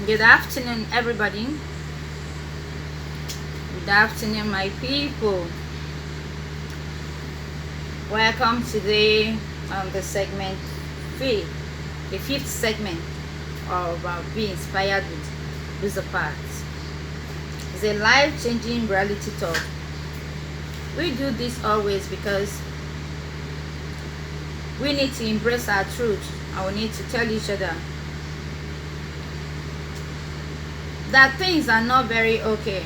Good afternoon, everybody. Good afternoon, my people. Welcome today on the segment three, the fifth segment of Be Inspired with Lose Parts. It's a life-changing reality talk. We do this always because we need to embrace our truth and we need to tell each other that things are not very okay,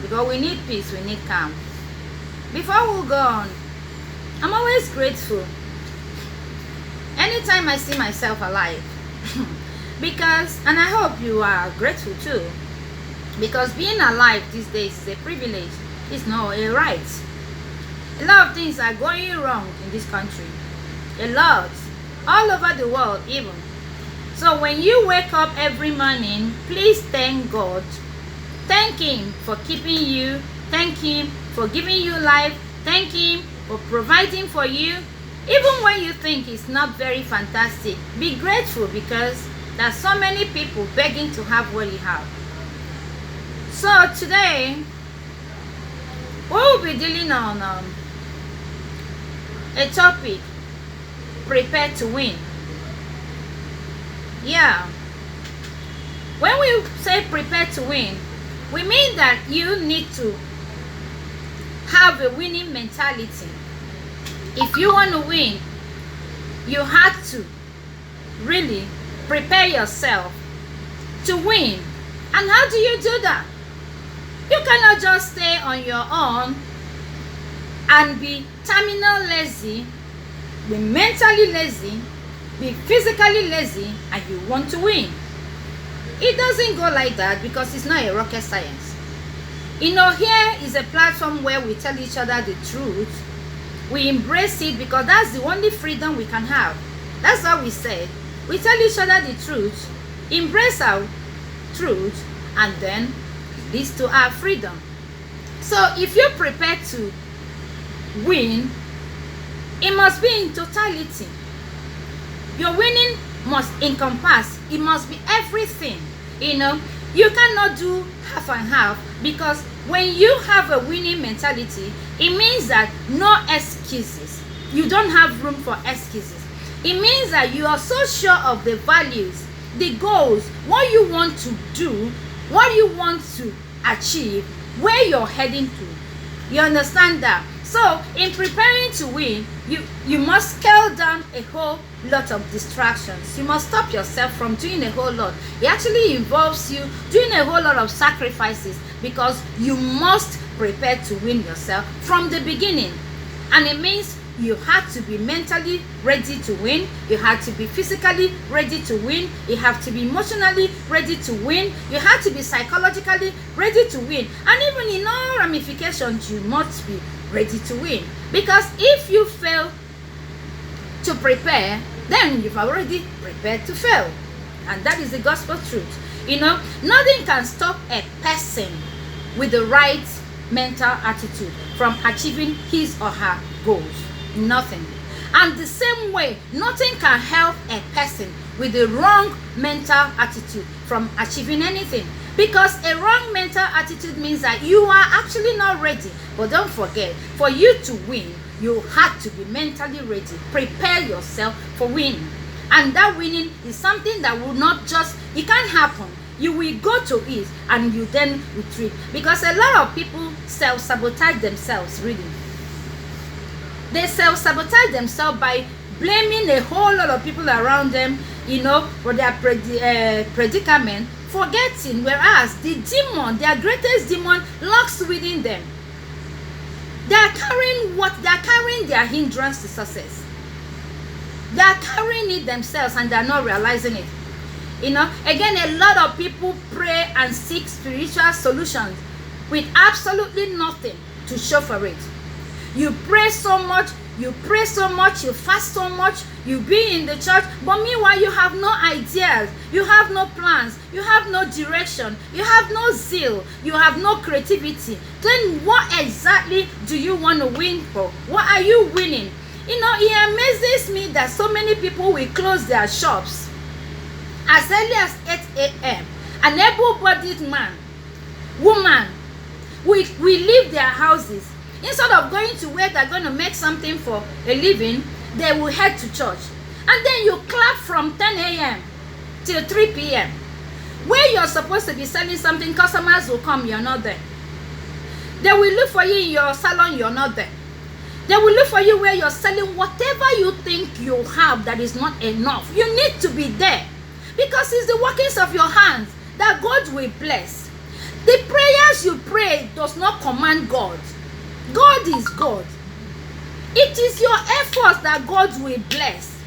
because we need peace, we need calm. Before we go on, I'm always grateful anytime I see myself alive because, and I hope you are grateful too, because being alive these days is a privilege, it's not a right. A lot of things are going wrong in this country, a lot, all over the world even. So when you wake up every morning, please thank God. Thank Him for keeping you. Thank Him for giving you life. Thank Him for providing for you. Even when you think it's not very fantastic, be grateful because there are so many people begging to have what you have. So today, we'll be dealing on a topic, prepare to win. Yeah, when we say prepare to win, we mean that you need to have a winning mentality. If you want to win, you have to really prepare yourself to win. And how do you do that? You cannot just stay on your own and be terminal lazy, be mentally lazy, be physically lazy, and you want to win. It doesn't go like that because it's not a rocket science. Here is a platform where we tell each other the truth. We embrace it because that's the only freedom we can have. That's what we said. We tell each other the truth, embrace our truth, and then it leads to our freedom. So if you're prepared to win, it must be in totality. Your winning must encompass, it must be everything. You cannot do half and half, because when you have a winning mentality, it means that no excuses. You don't have room for excuses. It means that you are so sure of the values, the goals, what you want to do, what you want to achieve, where you're heading to. You understand that? So in preparing to win, you must scale down a whole lot of distractions. You must stop yourself from doing a whole lot. It actually involves you doing a whole lot of sacrifices, because you must prepare to win yourself from the beginning. And it means you have to be mentally ready to win, you have to be physically ready to win, you have to be emotionally ready to win, you have to be psychologically ready to win, and even in all ramifications you must be ready to win. Because if you fail to prepare, then you've already prepared to fail. And that is the gospel truth. Nothing can stop a person with the right mental attitude from achieving his or her goals. Nothing. And the same way, nothing can help a person with the wrong mental attitude from achieving anything. Because a wrong mental attitude means that you are actually not ready. But don't forget, for you to win, you have to be mentally ready. Prepare yourself for winning. And that winning is something that will not just, it can't happen. You will go to it and you then retreat. Because a lot of people self-sabotage themselves, really. They self-sabotage themselves by blaming a whole lot of people around them, for their predicament, forgetting, whereas the demon, their greatest demon, lurks within them. They are carrying their hindrance to success. They are carrying it themselves and they are not realizing it. Again, a lot of people pray and seek spiritual solutions with absolutely nothing to show for it. You pray so much, you fast so much, you be in the church, but meanwhile you have no ideas, you have no plans, you have no direction, you have no zeal, you have no creativity. Then what exactly do you want to win for? What are you winning? It amazes me that so many people will close their shops as early as 8 a.m. an able-bodied man, woman, we leave their houses. Instead of going to where they're going to make something for a living, they will head to church. And then you clap from 10 a.m. till 3 p.m. Where you're supposed to be selling something, customers will come, you're not there. They will look for you in your salon, you're not there. They will look for you where you're selling whatever you think you have that is not enough. You need to be there. Because it's the workings of your hands that God will bless. The prayers you pray does not command God. God is God. It is your efforts that God will bless.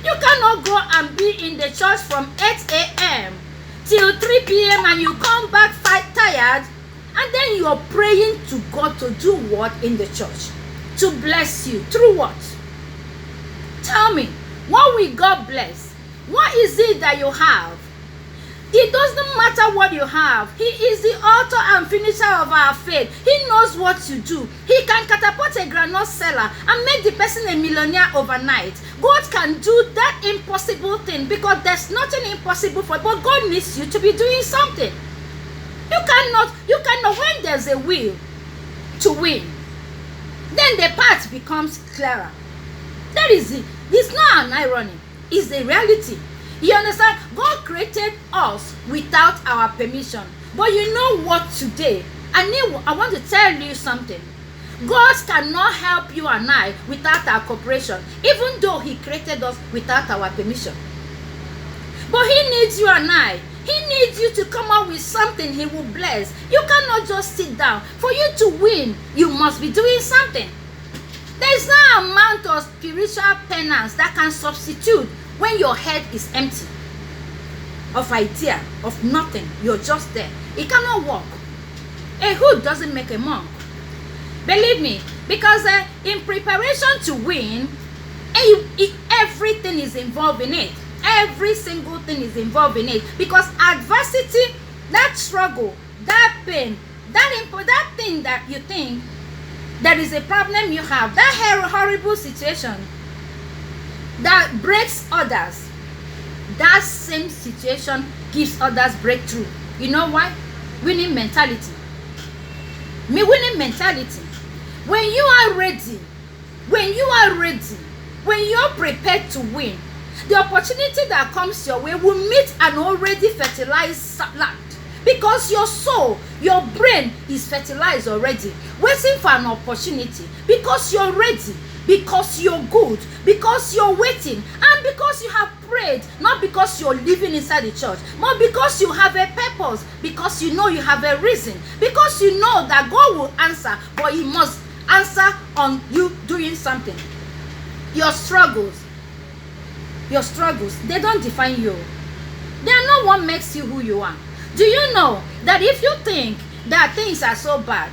You cannot go and be in the church from 8 a.m. till 3 p.m. and you come back tired, and then you're praying to God to do what in the church? To bless you. Through what? Tell me, what will God bless? What is it that you have? It doesn't matter what you have. He is the author and finisher of our faith. He knows what to do. He can catapult a granite seller and make the person a millionaire overnight. God can do that impossible thing because there's nothing impossible for it. But God needs you to be doing something. You cannot, when there's a will to win, then the path becomes clearer. That is it. It's not an irony. It's the reality. You understand? God created us without our permission. But you know what today? I want to tell you something. God cannot help you and I without our cooperation, even though he created us without our permission. But he needs you and I. He needs you to come up with something he will bless. You cannot just sit down. For you to win, you must be doing something. There is no amount of spiritual penance that can substitute when your head is empty of idea, of nothing. You're just there. It cannot work. A hood doesn't make a monk. Believe me, because in preparation to win, everything is involved in it. Every single thing is involved in it. Because adversity, that struggle, that pain, that thing that you think that is a problem you have, that horrible situation that breaks others, that same situation gives others breakthrough. You know why? Winning mentality. Winning mentality. When you are ready, when you're prepared to win, the opportunity that comes your way will meet an already fertilized land. Because your soul, your brain is fertilized already, waiting for an opportunity. Because you're ready, because you're good, because you're waiting, and because you have prayed, not because you're living inside the church, but because you have a purpose, because you know you have a reason, because you know that God will answer, but he must answer on you doing something. Your struggles, they don't define you. They are not what makes you who you are. Do you know that if you think that things are so bad,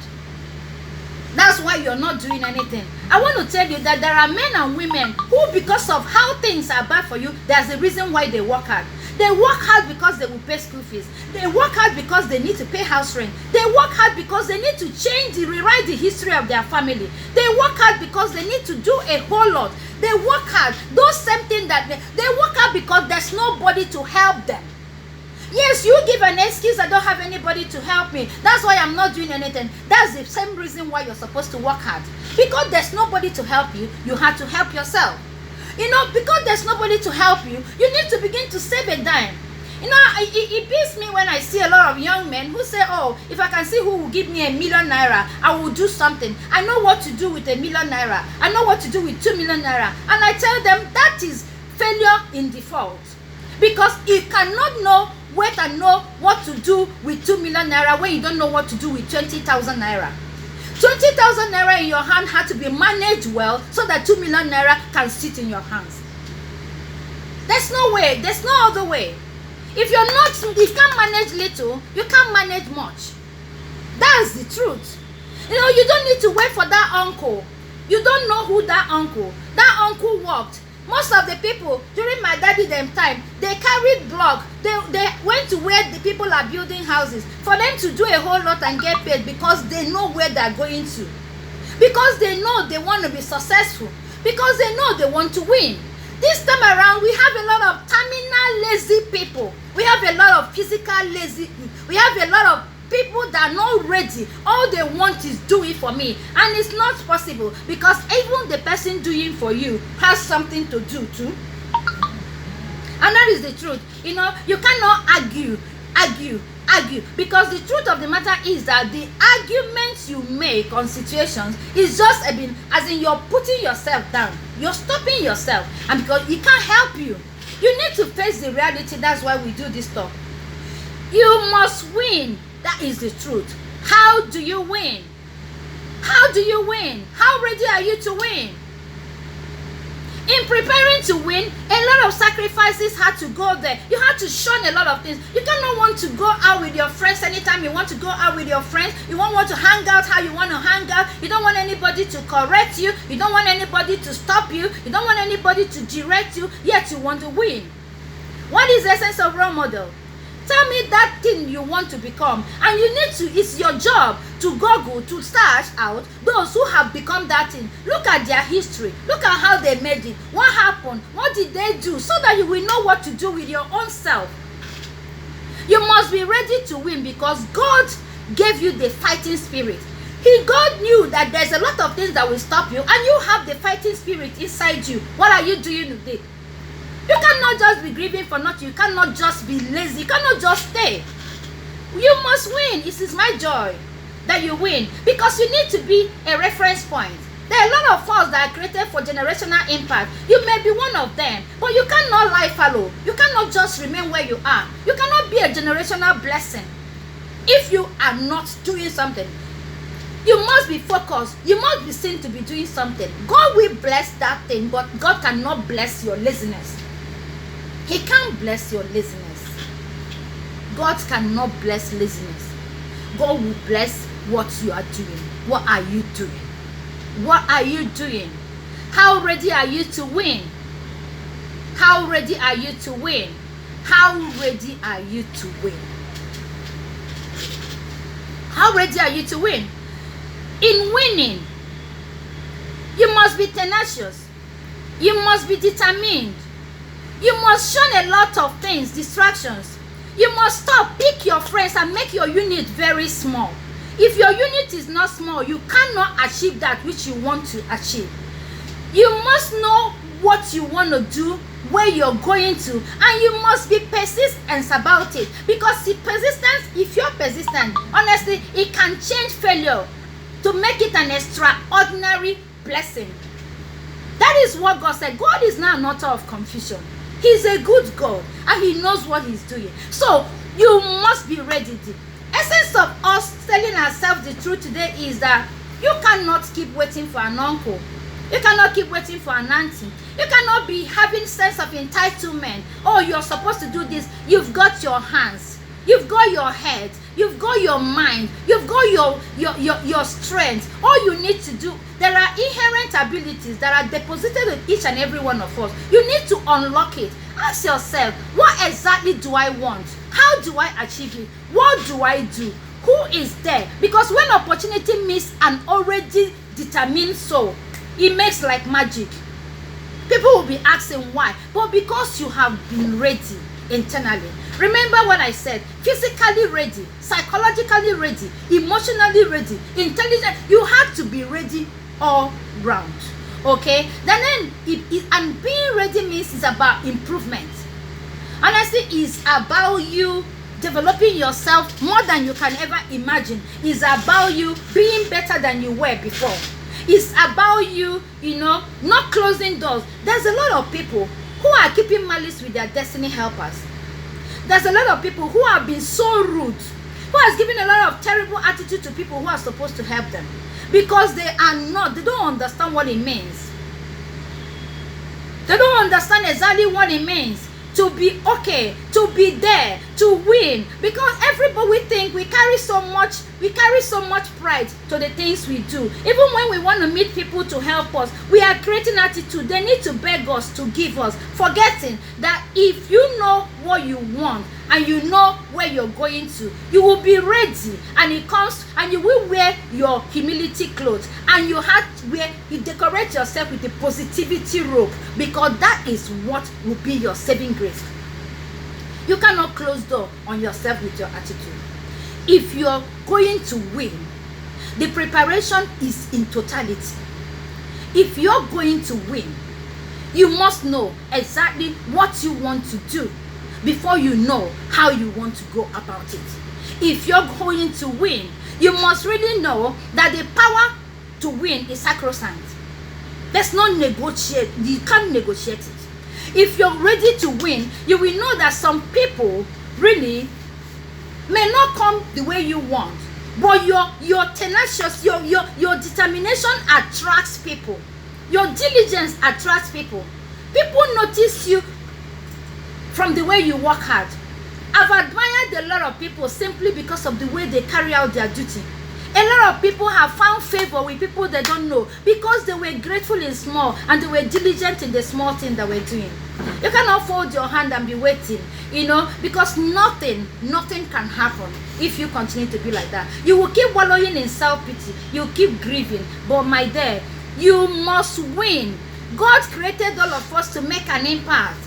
that's why you're not doing anything? I want to tell you that there are men and women who, because of how things are bad for you, there's a reason why they work hard. They work hard because they will pay school fees. They work hard because they need to pay house rent. They work hard because they need to rewrite the history of their family. They work hard because they need to do a whole lot. They work hard. Those same things that they work hard because there's nobody to help them. Yes, you give an excuse, I don't have anybody to help me. That's why I'm not doing anything. That's the same reason why you're supposed to work hard. Because there's nobody to help you, you have to help yourself. You know, because there's nobody to help you, you need to begin to save a dime. You know, it beats me when I see a lot of young men who say, oh, if I can see who will give me ₦1 million, I will do something. I know what to do with ₦1 million. I know what to do with ₦2 million. And I tell them that is failure in default. Because you cannot wait and know what to do with ₦2 million when you don't know what to do with 20,000 naira. 20,000 naira in your hand had to be managed well so that ₦2 million can sit in your hands. There's no way. There's no other way. If you can't manage little, you can't manage much. That's the truth. You know, you don't need to wait for that uncle. You don't know who that uncle worked. Most of the people during my daddy them time, they carried block. They went to where the people are building houses for them to do a whole lot and get paid because they know where they're going to. Because they know they want to be successful. Because they know they want to win. This time around, we have a lot of terminal lazy people. We have a lot of physical lazy. We have a lot of people that are not ready. All they want is do it for me. And it's not possible, because even the person doing for you has something to do too. And that is the truth. You know, you cannot argue, because the truth of the matter is that the arguments you make on situations is just as in you're putting yourself down. You're stopping yourself. And because it can't help you. You need to face the reality. That's why we do this talk. You must win. That is the truth. How do you win? How do you win? How ready are you to win? In preparing to win, a lot of sacrifices had to go there. You had to shun a lot of things. You cannot want to go out with your friends anytime you want to go out with your friends. You won't want to hang out how you want to hang out. You don't want anybody to correct you. You don't want anybody to stop you. You don't want anybody to direct you, yet you want to win. What is the essence of role model? Tell me that thing you want to become, and you need to, it's your job to Google, to search out those who have become that thing. Look at their history. Look at how they made it. What happened? What did they do? So that you will know what to do with your own self. You must be ready to win, because God gave you the fighting spirit. God knew that there's a lot of things that will stop you, and you have the fighting spirit inside you. What are you doing today? You cannot just be grieving for nothing. You cannot just be lazy. You cannot just stay. You must win. It is my joy that you win, because you need to be a reference point. There are a lot of falls that are created for generational impact. You may be one of them, but you cannot lie fallow. You cannot just remain where you are. You cannot be a generational blessing if you are not doing something. You must be focused. You must be seen to be doing something. God will bless that thing, but God cannot bless your laziness. He can't bless your laziness. God cannot bless laziness. God will bless what you are doing. What are you doing? What are you doing? How ready are you to win? How ready are you to win? How ready are you to win? How ready are you to win? In winning, you must be tenacious. You must be determined. You must shun a lot of things, distractions. You must stop, pick your friends, and make your unit very small. If your unit is not small, you cannot achieve that which you want to achieve. You must know what you want to do, where you're going to, and you must be persistent about it. Because the persistence, if you're persistent, honestly, it can change failure to make it an extraordinary blessing. That is what God said. God is not an author of confusion. He's a good God, and He knows what He's doing. So you must be ready. The essence of us telling ourselves the truth today is that you cannot keep waiting for an uncle. You cannot keep waiting for an auntie. You cannot be having sense of entitlement. Oh, you're supposed to do this. You've got your hands. You've got your head. You've got your mind. You've got your strength. All you need to do, there are inherent abilities that are deposited in each and every one of us. You need to unlock it. Ask yourself, what exactly do I want? How do I achieve it? What do I do? Who is there? Because when opportunity meets an already determined soul, it makes like magic. People will be asking why. But because you have been ready internally. Remember what I said, physically ready, psychologically ready, emotionally ready, intelligent. You have to be ready all round. Okay? And being ready means it's about improvement. Honestly, it's about you developing yourself more than you can ever imagine. It's about you being better than you were before. It's about you, not closing doors. There's a lot of people who are keeping malice with their destiny helpers. There's a lot of people who have been so rude, who has given a lot of terrible attitude to people who are supposed to help them, because they don't understand what it means. They don't understand exactly what it means to be okay, to be there, to win. Because everybody, we think we carry so much pride to the things we do. Even when we want to meet people to help us, we are creating attitude. They need to beg us to give us, forgetting that if you know what you want and you know where you're going to, you will be ready, and it comes, and you will wear your humility clothes, and you decorate yourself with the positivity robe, because that is what will be your saving grace. You cannot close door on yourself with your attitude. If you're going to win, the preparation is in totality. If you're going to win, you must know exactly what you want to do before you know how you want to go about it. If you're going to win, you must really know that the power to win is sacrosanct. There's no negotiate. You can't negotiate it. If you're ready to win, you will know that some people really may not come the way you want, but your tenacious, your determination attracts people. Your diligence attracts people. People notice you from the way you work hard. I've admired a lot of people simply because of the way they carry out their duty. A lot of people have found favor with people they don't know because they were grateful in small and they were diligent in the small thing that we're doing. You cannot fold your hand and be waiting, because nothing can happen if you continue to be like that. You will keep wallowing in self-pity. You keep grieving. But my dear, you must win. God created all of us to make an impact.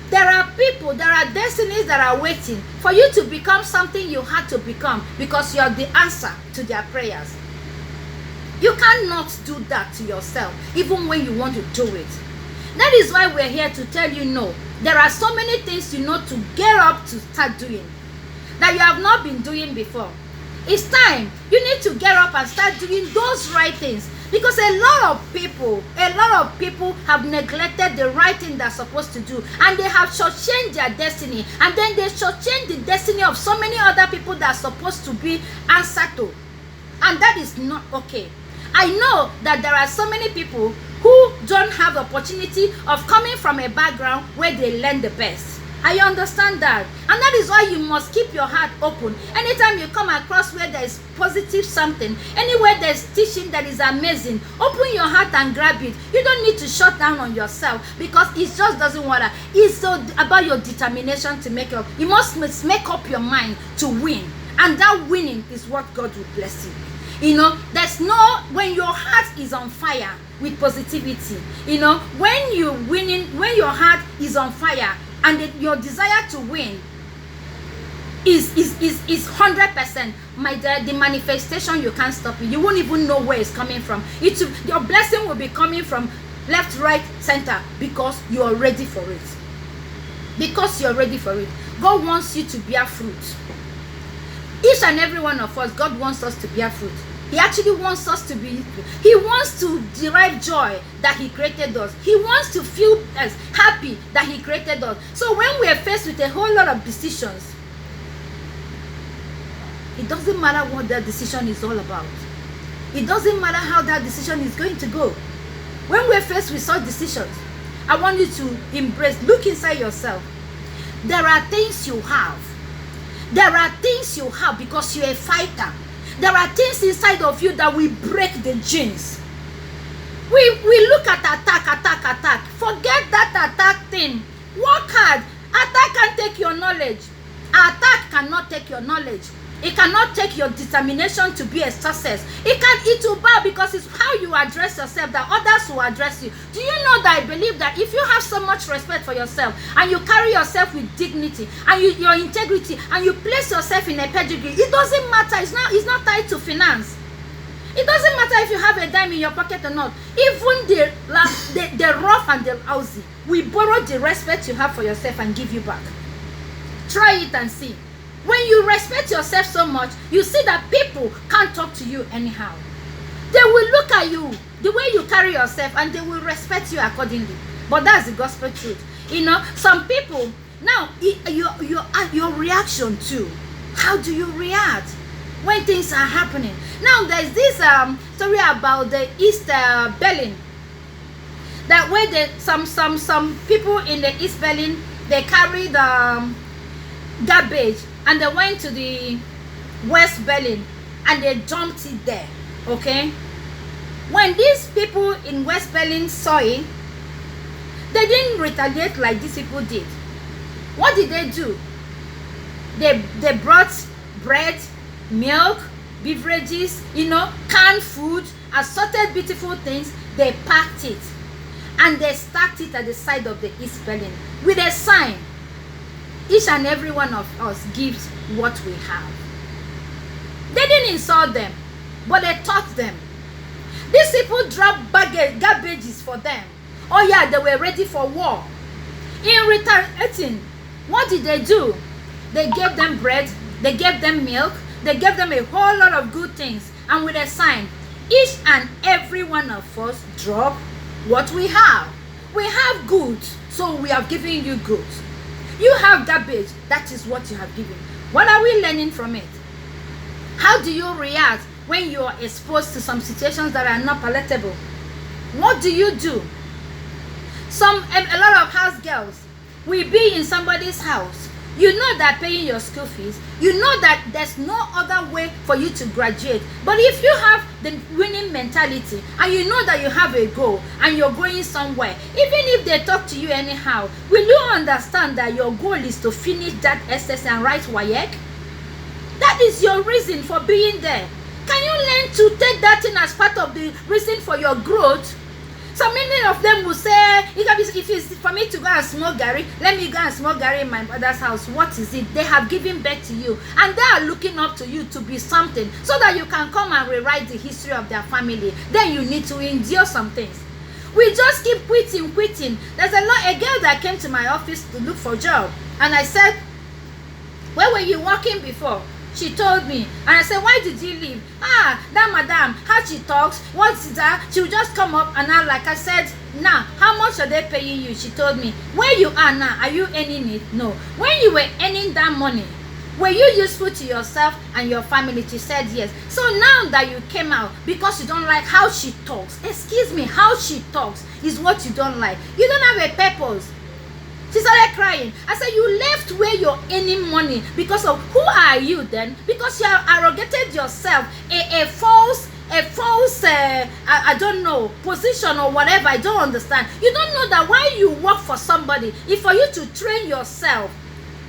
There are people, there are destinies that are waiting for you to become something you had to become because you are the answer to their prayers. You cannot do that to yourself, even when you want to do it. That is why we're here to tell you no. There are so many things you know to get up to start doing that you have not been doing before. It's time. You need to get up and start doing those right things. Because a lot of people have neglected the right thing they're supposed to do, and they have shortchanged their destiny, and then they shortchange the destiny of so many other people that are supposed to be answered to, and that is not okay. I know that there are so many people who don't have the opportunity of coming from a background where they learn the best. I understand that, and that is why you must keep your heart open. Anytime you come across where there is positive something, anywhere there's teaching that is amazing, open your heart and grab it. You don't need to shut down on yourself because it just doesn't matter. It's so about your determination to make up. You must make up your mind to win, and that winning is what God will bless you. When your heart is on fire with positivity, when you're winning, when your heart is on fire, and your desire to win is 100%, my dear, the manifestation, you can't stop it. You won't even know where it's coming from. Your blessing will be coming from left, right, center, because you are ready for it. Because you're ready for it. God wants you to bear fruit. Each and every one of us, God wants us to bear fruit. He actually wants us to be, he wants to derive joy that he created us. He wants to feel as happy that he created us. So when we are faced with a whole lot of decisions, it doesn't matter what that decision is all about. It doesn't matter how that decision is going to go. When we're faced with such decisions, I want you to look inside yourself. There are things you have. There are things you have because you're a fighter. There are things inside of you that will break the genes. We look at attack. Forget that attack thing. Work hard. Attack can take your knowledge. Attack cannot take your knowledge. It cannot take your determination to be a success. It will bow because it's how you address yourself that others will address you. Do you know that I believe that if you have so much respect for yourself and you carry yourself with dignity and your integrity and you place yourself in a pedigree, it doesn't matter. It's not tied to finance. It doesn't matter if you have a dime in your pocket or not. Even the rough and the lousy will borrow the respect you have for yourself and give you back. Try it and see. When you respect yourself so much, you see that people can't talk to you anyhow. They will look at you, the way you carry yourself, and they will respect you accordingly. But that's the gospel truth. Some people, now, your reaction too. How do you react when things are happening? Now, there's this story about the East Berlin. That where some people in the East Berlin, they carried garbage, and they went to the West Berlin and they dumped it there. Okay, when these people in West Berlin saw it, they didn't retaliate like these people did. What did they do? They brought bread, milk, beverages, canned food, assorted beautiful things. They packed it and they stacked it at the side of the East Berlin with a sign. Each and every one of us gives what we have. They didn't insult them, but they taught them. These people dropped garbages for them. Oh yeah, they were ready for war. In retaliating, what did they do? They gave them bread, they gave them milk, they gave them a whole lot of good things. And with a sign, each and every one of us drop what we have. We have goods, so we have given you goods. You have garbage, that is what you have given. What are we learning from it? How do you react when you are exposed to some situations that are not palatable? What do you do? A lot of house girls will be in somebody's house. You know that paying your school fees, you know that there's no other way for you to graduate. But if you have the winning mentality and you know that you have a goal and you're going somewhere, even if they talk to you anyhow, will you understand that your goal is to finish that SS and write WAEC? That is your reason for being there. Can you learn to take that thing as part of the reason for your growth? So many of them will say, if it's for me to go and smoke Gary, let me go and smoke Gary in my mother's house. What is it? They have given birth to you and they are looking up to you to be something so that you can come and rewrite the history of their family. Then you need to endure some things. We just keep quitting. There's a girl that came to my office to look for a job. And I said, where were you working before? She told me, and I said, why did you leave? That madam, how she talks, what's that? She would just come up and I said, now, how much are they paying you? She told me, where you are now, are you earning it? No. When you were earning that money, were you useful to yourself and your family? She said yes. So now that you came out, because you don't like how she talks, excuse me, how she talks is what you don't like. You don't have a purpose. She started crying. I said, you left where you're earning money because of who are you then? Because you have arrogated yourself a false, I don't know, position or whatever. I don't understand. You don't know that while you work for somebody, it's for you to train yourself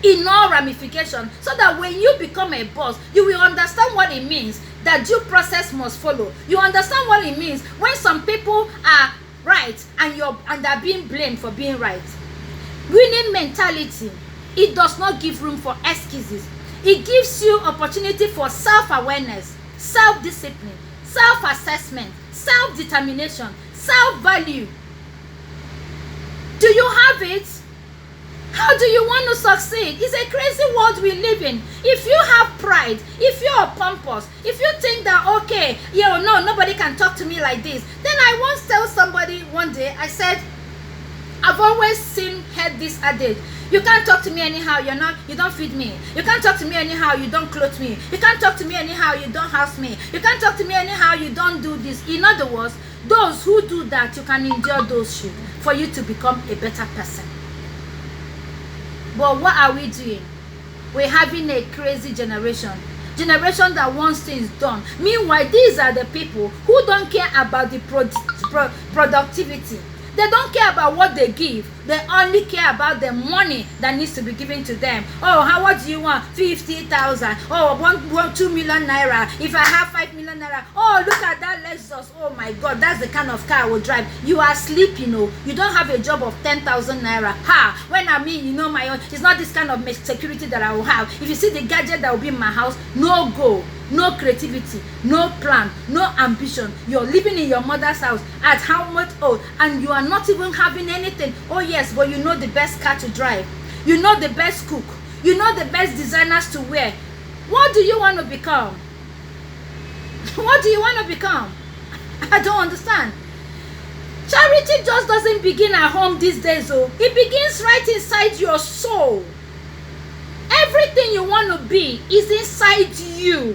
in all ramifications so that when you become a boss, you will understand what it means that due process must follow. You understand what it means when some people are right and they're being blamed for being right. Winning mentality, it does not give room for excuses. It gives you opportunity for self-awareness, self-discipline, self-assessment, self-determination, self-value. Do you have it? How do you want to succeed? It's a crazy world we live in. If you have pride, if you are pompous, if you think that, okay, no, nobody can talk to me like this, then I once tell somebody one day, I said, I've always heard this adage. You can't talk to me anyhow, you don't feed me. You can't talk to me anyhow, you don't clothe me. You can't talk to me anyhow, you don't house me. You can't talk to me anyhow, you don't do this. In other words, those who do that, you can endure those shit for you to become a better person. But what are we doing? We're having a crazy generation that wants things done. Meanwhile, these are the people who don't care about the productivity. They don't care about what they give. They only care about the money that needs to be given to them. Oh, what do you want? 50,000. Oh, 2 million naira. If I have 5 million naira. Oh, look at that Lexus. Oh my God, that's the kind of car I will drive. You are sleeping, You don't have a job of 10,000 naira. When I mean, my own, it's not this kind of security that I will have. If you see the gadget that will be in my house, no go. No creativity, no plan, no ambition. You're living in your mother's house at how much old and you are not even having anything. Oh yes, but you know the best car to drive. You know the best cook. You know the best designers to wear. What do you want to become? What do you want to become? I don't understand. Charity just doesn't begin at home these days. It begins right inside your soul. Everything you want to be is inside you.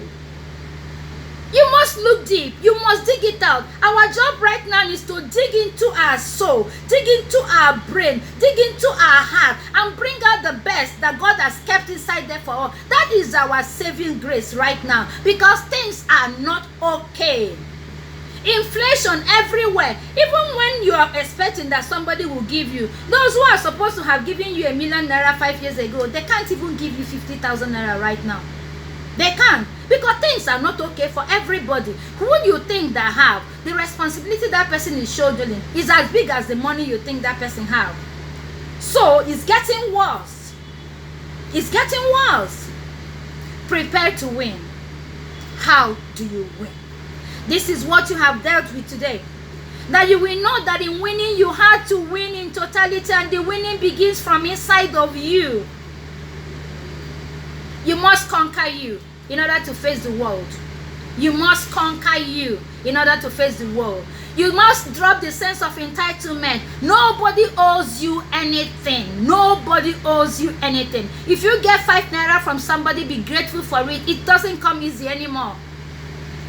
You must look deep. You must dig it out. Our job right now is to dig into our soul, dig into our brain, dig into our heart, and bring out the best that God has kept inside there for us. That is our saving grace right now, because things are not okay. Inflation everywhere. Even when you are expecting that somebody will give you, those who are supposed to have given you 1 million naira 5 years ago, they can't even give you 50,000 naira right now. They can't, because things are not okay for everybody. Who do you think that have the responsibility that person is shouldering is as big as the money you think that person have? So it's getting worse. It's getting worse. Prepare to win. How do you win? This is what you have dealt with today. That you will know that in winning, you had to win in totality, and the winning begins from inside of you. You must conquer you in order to face the world. You must conquer you in order to face the world. You must drop the sense of entitlement. Nobody owes you anything. Nobody owes you anything. If you get 5 naira from somebody, be grateful for it. It doesn't come easy anymore.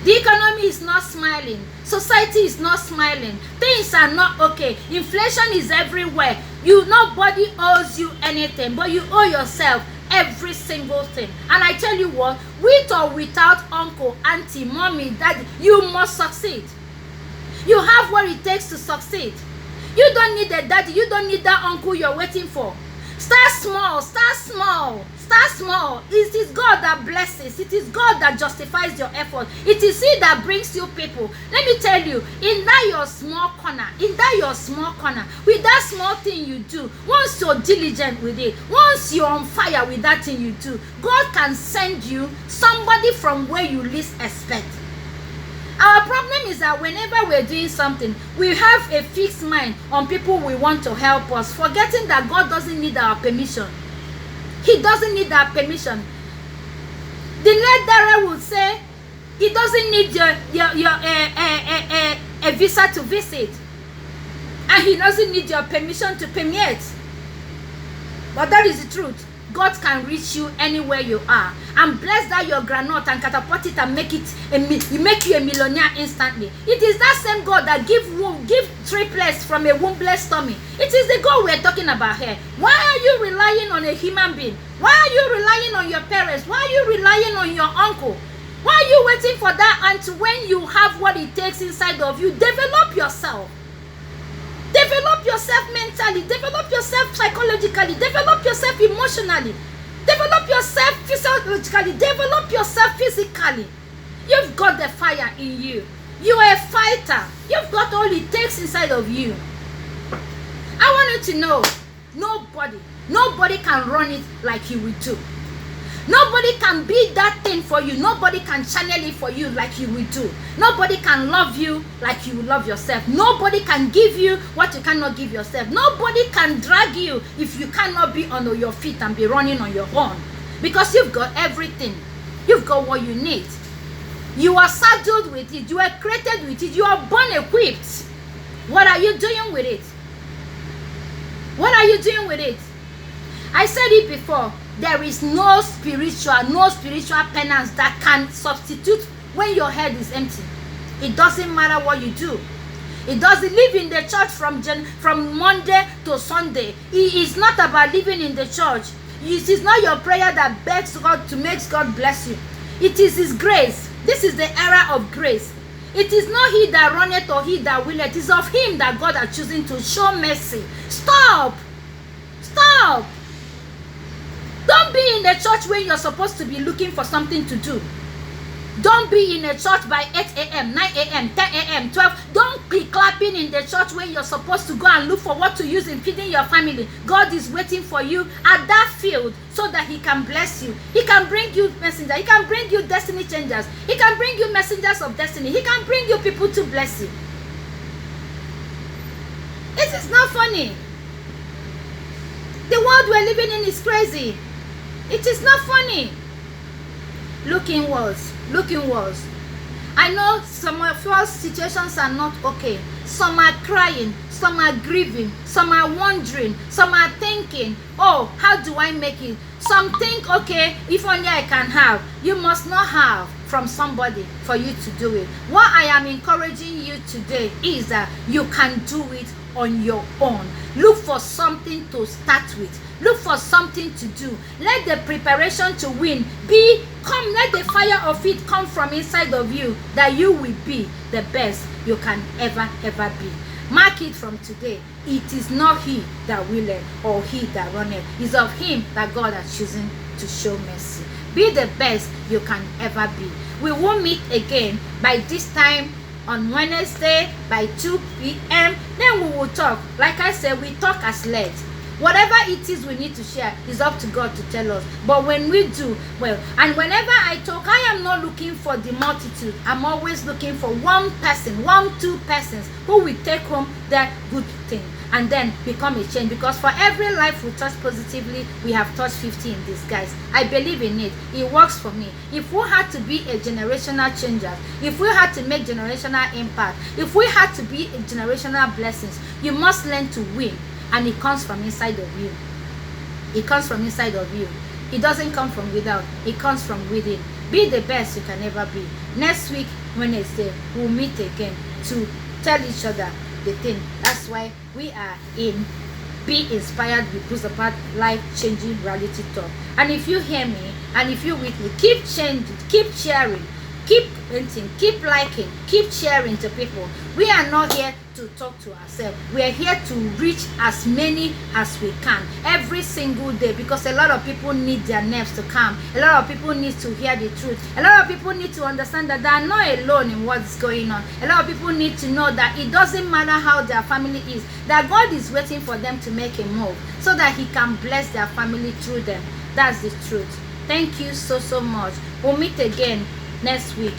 The economy is not smiling. Society is not smiling. Things are not okay. Inflation is everywhere. Nobody owes you anything, but you owe yourself every single thing. And I tell you what, with or without uncle, auntie, mommy, daddy, you must succeed. You have what it takes to succeed. You don't need a daddy. You don't need that uncle you're waiting for. Start small. Start small. Start small. It is God that blesses. It is God that justifies your effort. It is He that brings you people. Let me tell you, in that your small corner, with that small thing you do, once you're diligent with it, once you're on fire with that thing you do, God can send you somebody from where you least expect. Our problem is that whenever we're doing something, we have a fixed mind on people we want to help us, forgetting that God doesn't need our permission. He doesn't need our permission. The lecturer would say, he doesn't need a visa to visit. And he doesn't need your permission to permit. But that is the truth. God can reach you anywhere you are. And bless that your granite and catapult it and make you a millionaire instantly. It is that same God that give triplets from a wombless tummy. It is the God we're talking about here. Why are you relying on a human being? Why are you relying on your parents? Why are you relying on your uncle? Why are you waiting for that until when you have what it takes inside of you? Develop yourself. Develop yourself mentally, develop yourself psychologically, develop yourself emotionally, develop yourself physiologically, develop yourself physically. You've got the fire in you. You are a fighter. You've got all it takes inside of you. I want you to know, nobody can run it like you will do. Nobody can be that thing for you. Nobody can channel it for you like you will do. Nobody can love you like you will love yourself. Nobody can give you what you cannot give yourself. Nobody can drag you if you cannot be on your feet and be running on your own. Because you've got everything. You've got what you need. You are saddled with it. You are created with it. You are born equipped. What are you doing with it? What are you doing with it? I said it before. There is no spiritual penance that can substitute when your head is empty. It doesn't matter what you do. It doesn't live in the church from Monday to Sunday. It is not about living in the church. It is not your prayer that begs God to make God bless you. It is His grace. This is the era of grace. It is not he that runneth or he that willeth. It is of Him that God are choosing to show mercy. Stop. Stop. Don't be in the church when you're supposed to be looking for something to do. Don't be in a church by 8 a.m., 9 a.m., 10 a.m., 12. Don't be clapping in the church when you're supposed to go and look for what to use in feeding your family. God is waiting for you at that field so that He can bless you. He can bring you messengers. He can bring you destiny changers. He can bring you messengers of destiny. He can bring you people to bless you. It is not funny. The world we're living in is crazy. It is not funny. Look inwards. Look inwards. I know some of your situations are not okay. Some are crying. Some are grieving. Some are wondering. Some are thinking, oh, how do I make it? Some think, okay, if only I can have. You must not have from somebody for you to do it. What I am encouraging you today is that you can do it on your own. Look for something to start with. Look for something to do. Let the preparation to win let let the fire of it come from inside of you, that you will be the best you can ever be. Mark it from today. It is not he that willeth or he that runneth. It is of him that God has chosen to show mercy. Be the best you can ever be. We will meet again by this time on Wednesday by 2 p.m. Then we will talk. Like I said, we talk as led. Whatever it is we need to share is up to God to tell us. But when we do, well, and whenever I talk, I am not looking for the multitude. I'm always looking for one person, 2 persons who will take home that good thing and then become a change. Because for every life we touch positively, we have touched 50 in this, guys. I believe in it. It works for me. If we had to be a generational changer, if we had to make generational impact, if we had to be a generational blessings, you must learn to win. And it comes from inside of you. It comes from inside of you. It doesn't come from without. It comes from within. Be the best you can ever be. Next week, Wednesday, we'll meet again to tell each other the thing. That's why we are in Be Inspired with Bruce Apart life-changing reality talk. And if you hear me, and if you with me, keep changing, keep sharing, keep painting, keep liking, keep sharing to people. We are not here to talk to ourselves. We are here to reach as many as we can every single day, because a lot of people need their nerves to calm. A lot of people need to hear the truth. A lot of people need to understand that they are not alone in what's going on. A lot of people need to know that it doesn't matter how their family is, that God is waiting for them to make a move so that he can bless their family through them. That's the truth. Thank you so much. We'll meet again next week.